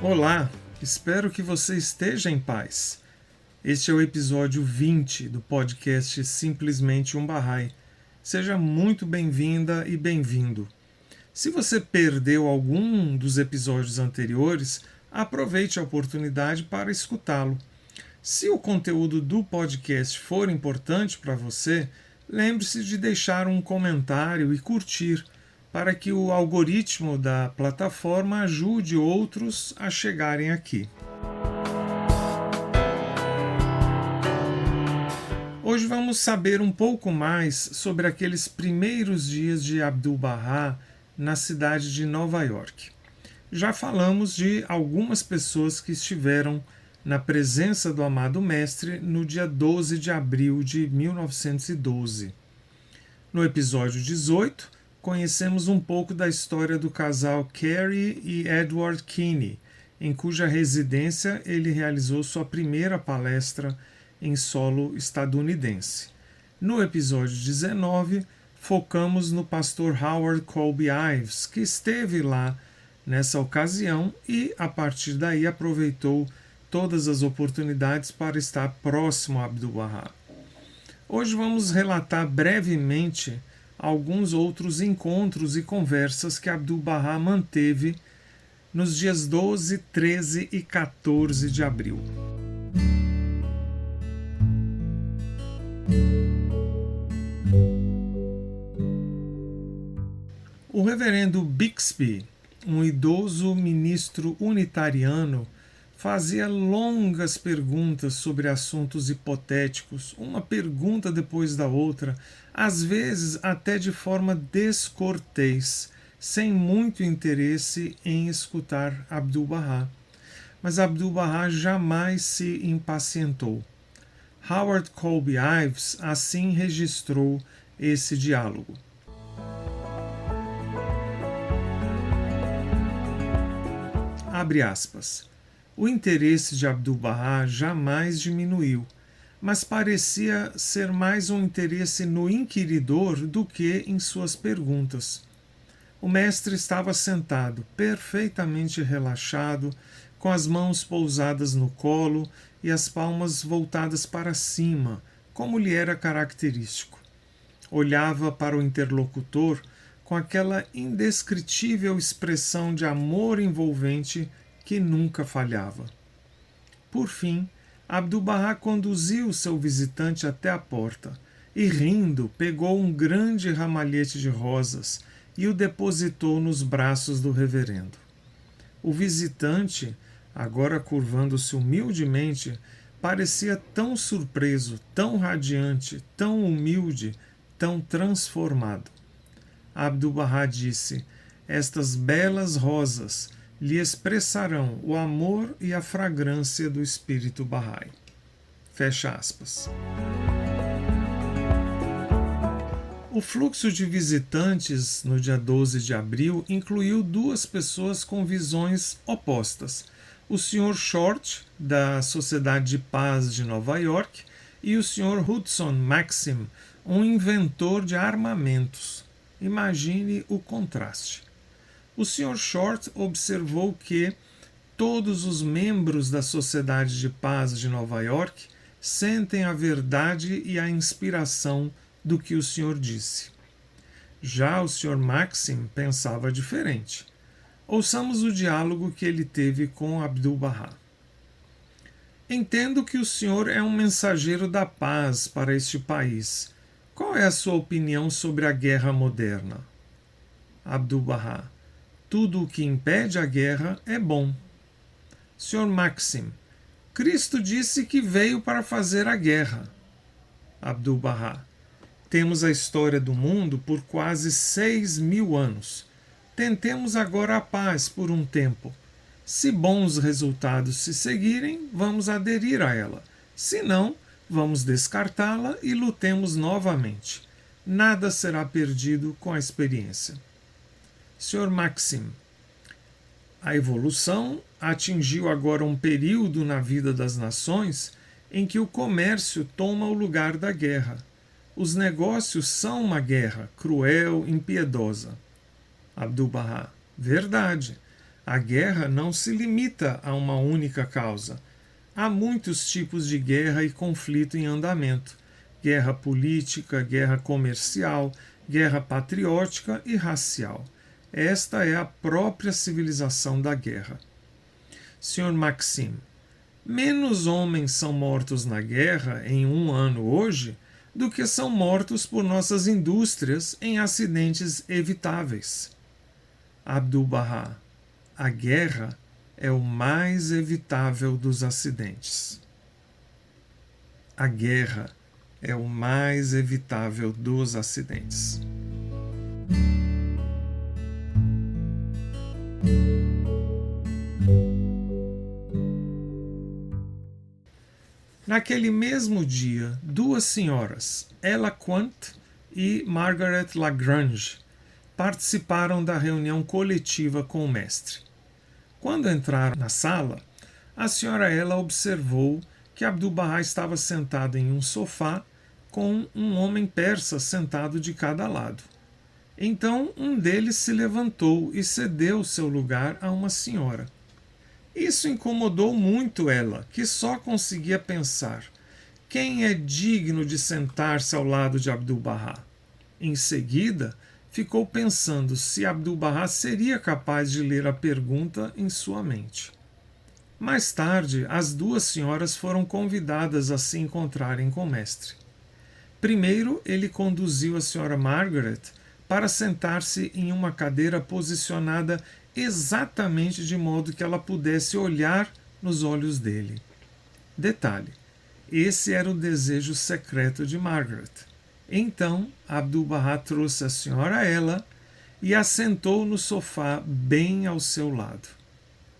Olá, espero que você esteja em paz. Este é o episódio 20 do podcast Simplesmente um Bahá'í. Seja muito bem-vinda e bem-vindo. Se você perdeu algum dos episódios anteriores, aproveite a oportunidade para escutá-lo. Se o conteúdo do podcast for importante para você, lembre-se de deixar um comentário e curtir, para que o algoritmo da plataforma ajude outros a chegarem aqui. Hoje vamos saber um pouco mais sobre aqueles primeiros dias de Abdu'l-Bahá na cidade de Nova York. Já falamos de algumas pessoas que estiveram na presença do amado mestre no dia 12 de abril de 1912. No episódio 18, conhecemos um pouco da história do casal Carrie e Edward Kinney, em cuja residência ele realizou sua primeira palestra em solo estadunidense. No episódio 19, focamos no pastor Howard Colby Ives, que esteve lá nessa ocasião e, a partir daí, aproveitou todas as oportunidades para estar próximo a Abdu'l-Bahá. Hoje vamos relatar brevemente alguns outros encontros e conversas que Abdu'l-Bahá manteve nos dias 12, 13 e 14 de abril. O reverendo Bixby, um idoso ministro unitariano, fazia longas perguntas sobre assuntos hipotéticos, uma pergunta depois da outra, às vezes até de forma descortês, sem muito interesse em escutar Abdu'l-Bahá. Mas Abdu'l-Bahá jamais se impacientou. Howard Colby Ives assim registrou esse diálogo. Abre aspas. O interesse de Abdu'l-Bahá jamais diminuiu, mas parecia ser mais um interesse no inquiridor do que em suas perguntas. O mestre estava sentado, perfeitamente relaxado, com as mãos pousadas no colo e as palmas voltadas para cima, como lhe era característico. Olhava para o interlocutor com aquela indescritível expressão de amor envolvente que nunca falhava. Por fim, Abdu'l-Bahá conduziu seu visitante até a porta e, rindo, pegou um grande ramalhete de rosas e o depositou nos braços do reverendo. O visitante, agora curvando-se humildemente, parecia tão surpreso, tão radiante, tão humilde, tão transformado. Abdu'l-Bahá disse: estas belas rosas lhe expressarão o amor e a fragrância do espírito Bahá'í. Fecha aspas. O fluxo de visitantes no dia 12 de abril incluiu duas pessoas com visões opostas: o Sr. Short, da Sociedade de Paz de Nova York, e o Sr. Hudson Maxim, um inventor de armamentos. Imagine o contraste. O Sr. Short observou que todos os membros da Sociedade de Paz de Nova York sentem a verdade e a inspiração do que o Senhor disse. Já o Sr. Maxim pensava diferente. Ouçamos o diálogo que ele teve com Abdu'l-Bahá. Entendo que o senhor é um mensageiro da paz para este país. Qual é a sua opinião sobre a guerra moderna? Abdu'l-Bahá: tudo o que impede a guerra é bom. Sr. Maxim: Cristo disse que veio para fazer a guerra. Abdu'l-Bahá: temos a história do mundo por quase 6.000 anos. Tentemos agora a paz por um tempo. Se bons resultados se seguirem, vamos aderir a ela. Se não, vamos descartá-la e lutemos novamente. Nada será perdido com a experiência. Sr. Maxim: a evolução atingiu agora um período na vida das nações em que o comércio toma o lugar da guerra. Os negócios são uma guerra cruel, impiedosa. Abdu'l-Bahá: verdade. A guerra não se limita a uma única causa. Há muitos tipos de guerra e conflito em andamento: guerra política, guerra comercial, guerra patriótica e racial. Esta é a própria civilização da guerra. Sr. Maxime, menos homens são mortos na guerra em um ano hoje do que são mortos por nossas indústrias em acidentes evitáveis. Abdu'l-Bahá, a guerra é o mais evitável dos acidentes. A guerra é o mais evitável dos acidentes. Naquele mesmo dia, duas senhoras, Ella Quant e Margaret Lagrange, participaram da reunião coletiva com o mestre. Quando entraram na sala, a senhora Ella observou que Abdu'l-Bahá estava sentado em um sofá com um homem persa sentado de cada lado. Então um deles se levantou e cedeu seu lugar a uma senhora. Isso incomodou muito ela, que só conseguia pensar: quem é digno de sentar-se ao lado de Abdu'l-Bahá? Em seguida, ficou pensando se Abdu'l-Bahá seria capaz de ler a pergunta em sua mente. Mais tarde, as duas senhoras foram convidadas a se encontrarem com o mestre. Primeiro, ele conduziu a senhora Margaret para sentar-se em uma cadeira posicionada exatamente de modo que ela pudesse olhar nos olhos dele. Detalhe: esse era o desejo secreto de Margaret. Então, Abdu'l-Bahá trouxe a senhora Ella e a sentou no sofá bem ao seu lado.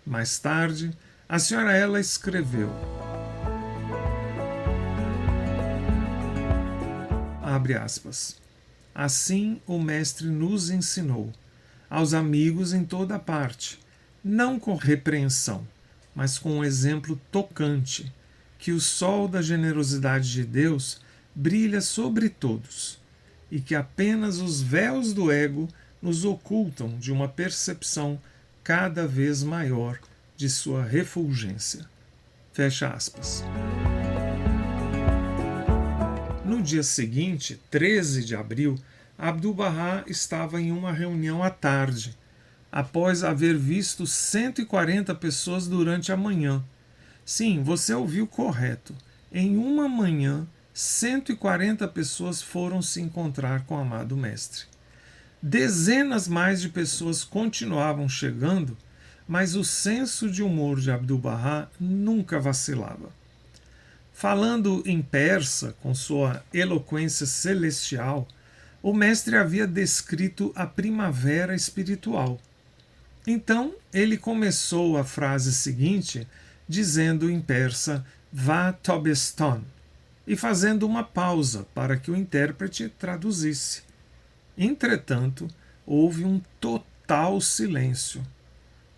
Mais tarde, a senhora Ella escreveu: abre aspas, assim o mestre nos ensinou, aos amigos em toda parte, não com repreensão, mas com um exemplo tocante, que o sol da generosidade de Deus brilha sobre todos, e que apenas os véus do ego nos ocultam de uma percepção cada vez maior de sua refulgência. Fecha aspas. No dia seguinte, 13 de abril, Abdu'l-Bahá estava em uma reunião à tarde, após haver visto 140 pessoas durante a manhã. Sim, você ouviu correto. Em uma manhã, 140 pessoas foram se encontrar com o amado mestre. Dezenas mais de pessoas continuavam chegando, mas o senso de humor de Abdu'l-Bahá nunca vacilava. Falando em persa, com sua eloquência celestial, o mestre havia descrito a primavera espiritual. Então ele começou a frase seguinte, dizendo em persa "Va Tobeston", e fazendo uma pausa para que o intérprete traduzisse. Entretanto, houve um total silêncio.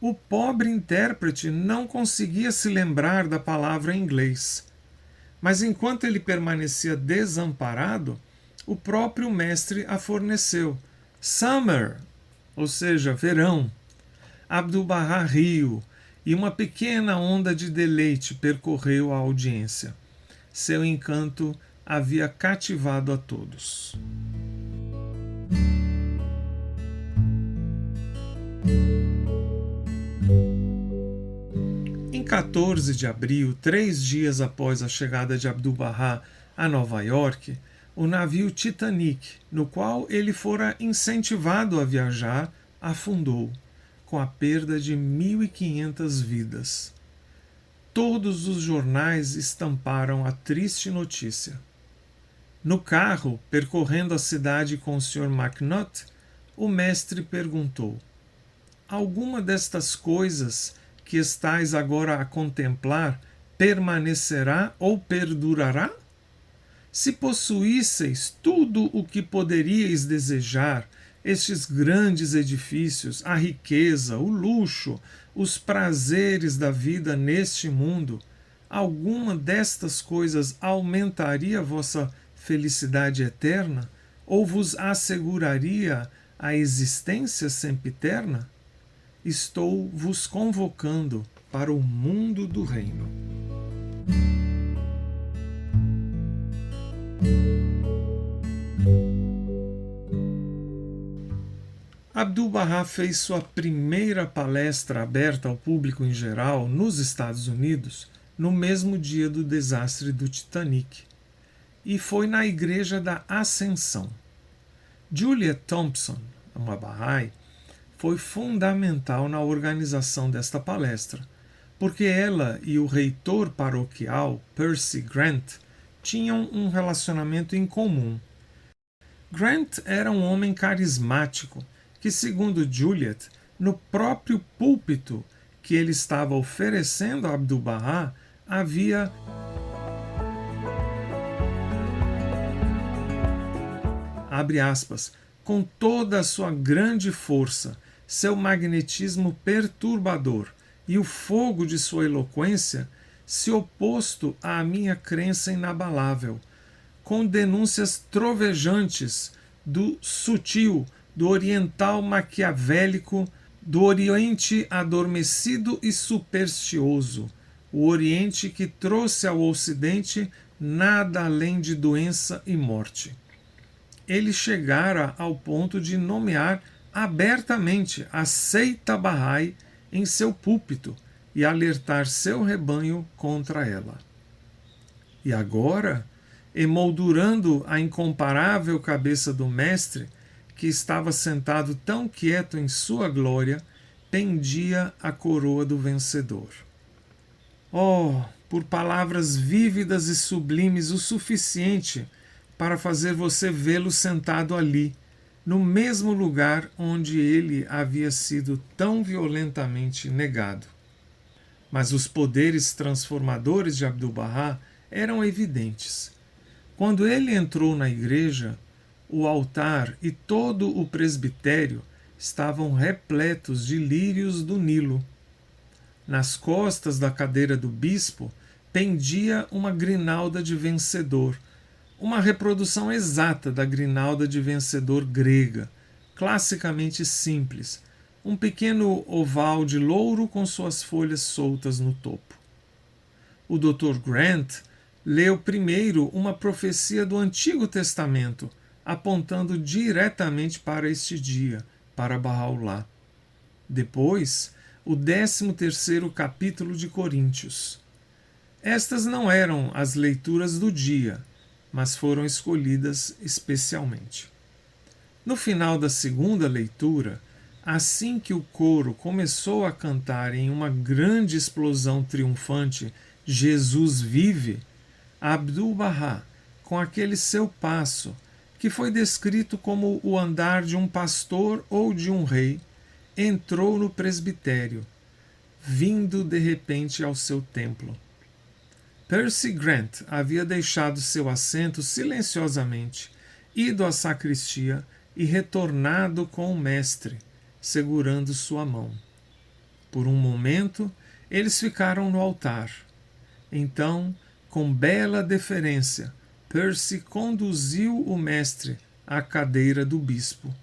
O pobre intérprete não conseguia se lembrar da palavra em inglês. Mas enquanto ele permanecia desamparado, o próprio mestre a forneceu. Summer, ou seja, verão. Abdu'l-Bahá riu, e uma pequena onda de deleite percorreu a audiência. Seu encanto havia cativado a todos. Em 14 de abril, 3 dias após a chegada de Abdu'l-Bahá a Nova York, o navio Titanic, no qual ele fora incentivado a viajar, afundou, com a perda de 1.500 vidas. Todos os jornais estamparam a triste notícia. No carro, percorrendo a cidade com o Sr. McNutt, o mestre perguntou: alguma destas coisas que estais agora a contemplar permanecerá ou perdurará? Se possuísseis tudo o que poderíeis desejar, estes grandes edifícios, a riqueza, o luxo, os prazeres da vida neste mundo, alguma destas coisas aumentaria vossa felicidade eterna ou vos asseguraria a existência sempiterna? estou vos convocando para o mundo do reino. Abdu'l-Bahá fez sua primeira palestra aberta ao público em geral nos Estados Unidos no mesmo dia do desastre do Titanic, e foi na Igreja da Ascensão. Juliet Thompson, uma Bahá'í, foi fundamental na organização desta palestra, porque ela e o reitor paroquial, Percy Grant, tinham um relacionamento em comum. Grant era um homem carismático que, segundo Juliet, no próprio púlpito que ele estava oferecendo a Abdu'l-Bahá, havia abre aspas, com toda a sua grande força, seu magnetismo perturbador e o fogo de sua eloquência, se oposto à minha crença inabalável, com denúncias trovejantes do sutil, do oriental maquiavélico, do Oriente adormecido e supersticioso, o Oriente que trouxe ao Ocidente nada além de doença e morte. Ele chegara ao ponto de nomear abertamente a seita Bahá'í em seu púlpito e alertar seu rebanho contra ela. E agora, emoldurando a incomparável cabeça do mestre, que estava sentado tão quieto em sua glória, pendia a coroa do vencedor. Oh, por palavras vívidas e sublimes o suficiente para fazer você vê-lo sentado ali, no mesmo lugar onde ele havia sido tão violentamente negado. Mas os poderes transformadores de Abdu'l-Bahá eram evidentes. Quando ele entrou na igreja, o altar e todo o presbitério estavam repletos de lírios do Nilo. Nas costas da cadeira do bispo pendia uma grinalda de vencedor, uma reprodução exata da grinalda de vencedor grega, classicamente simples, um pequeno oval de louro com suas folhas soltas no topo. O Dr. Grant leu primeiro uma profecia do Antigo Testamento, apontando diretamente para este dia, para Bahá'u'lláh. Depois, o 13º capítulo de Coríntios. Estas não eram as leituras do dia, mas foram escolhidas especialmente. No final da segunda leitura, assim que o coro começou a cantar em uma grande explosão triunfante Jesus vive, Abdu'l-Bahá, com aquele seu passo, que foi descrito como o andar de um pastor ou de um rei, entrou no presbitério, vindo de repente ao seu templo. Percy Grant havia deixado seu assento silenciosamente, ido à sacristia e retornado com o mestre, segurando sua mão. Por um momento, eles ficaram no altar. Então, com bela deferência, Percy conduziu o mestre à cadeira do bispo.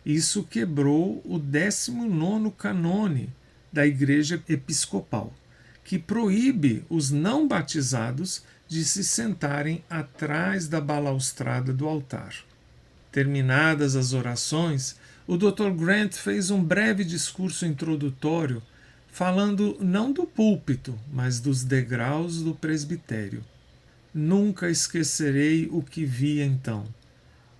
Isso quebrou o 19º cânone da Igreja Episcopal, que proíbe os não batizados de se sentarem atrás da balaustrada do altar. Terminadas as orações, o Dr. Grant fez um breve discurso introdutório, falando não do púlpito, mas dos degraus do presbitério. Nunca esquecerei o que vi então.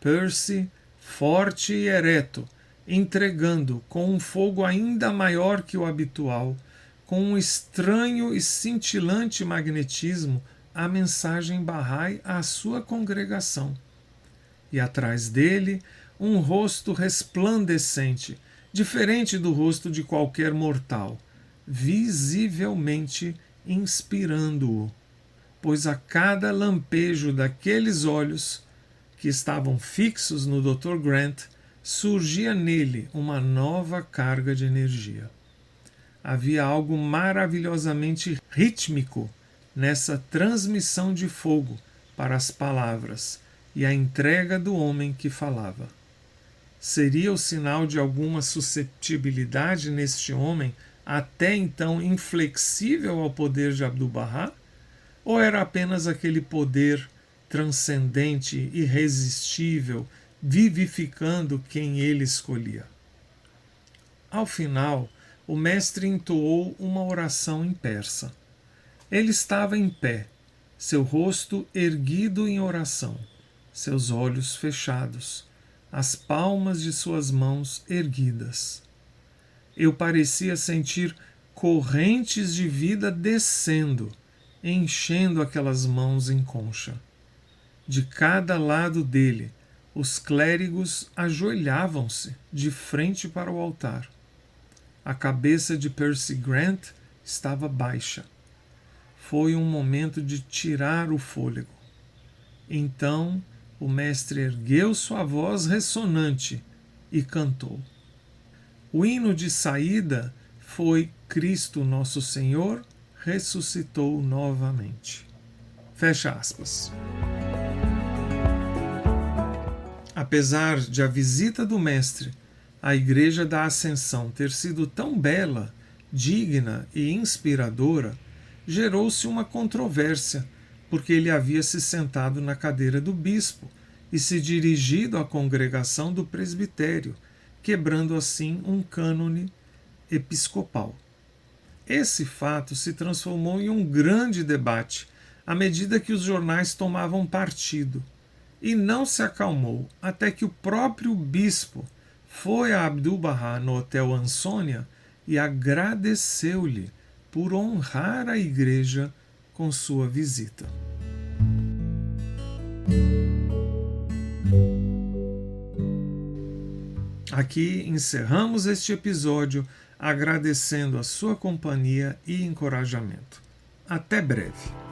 Percy, forte e ereto, entregando com um fogo ainda maior que o habitual, com um estranho e cintilante magnetismo, a mensagem Bahá'í à sua congregação. E atrás dele, um rosto resplandecente, diferente do rosto de qualquer mortal, visivelmente inspirando-o, pois a cada lampejo daqueles olhos, que estavam fixos no Dr. Grant, surgia nele uma nova carga de energia. Havia algo maravilhosamente rítmico nessa transmissão de fogo para as palavras e a entrega do homem que falava. Seria o sinal de alguma susceptibilidade neste homem, até então inflexível ao poder de Abdu'l-Bahá? Ou era apenas aquele poder transcendente, irresistível, vivificando quem ele escolhia? Ao final, o mestre entoou uma oração em persa. Ele estava em pé, seu rosto erguido em oração, seus olhos fechados, as palmas de suas mãos erguidas. Eu parecia sentir correntes de vida descendo, enchendo aquelas mãos em concha. De cada lado dele, os clérigos ajoelhavam-se de frente para o altar. A cabeça de Percy Grant estava baixa. Foi um momento de tirar o fôlego. Então o mestre ergueu sua voz ressonante e cantou. O hino de saída foi Cristo Nosso Senhor ressuscitou novamente. Fecha aspas. Apesar de a visita do mestre à Igreja da Ascensão ter sido tão bela, digna e inspiradora, gerou-se uma controvérsia, porque ele havia se sentado na cadeira do bispo e se dirigido à congregação do presbitério, quebrando assim um cânone episcopal. Esse fato se transformou em um grande debate à medida que os jornais tomavam partido, e não se acalmou até que o próprio bispo foi a Abdu'l-Bahá no Hotel Ansônia e agradeceu-lhe por honrar a igreja com sua visita. Aqui encerramos este episódio agradecendo a sua companhia e encorajamento. Até breve.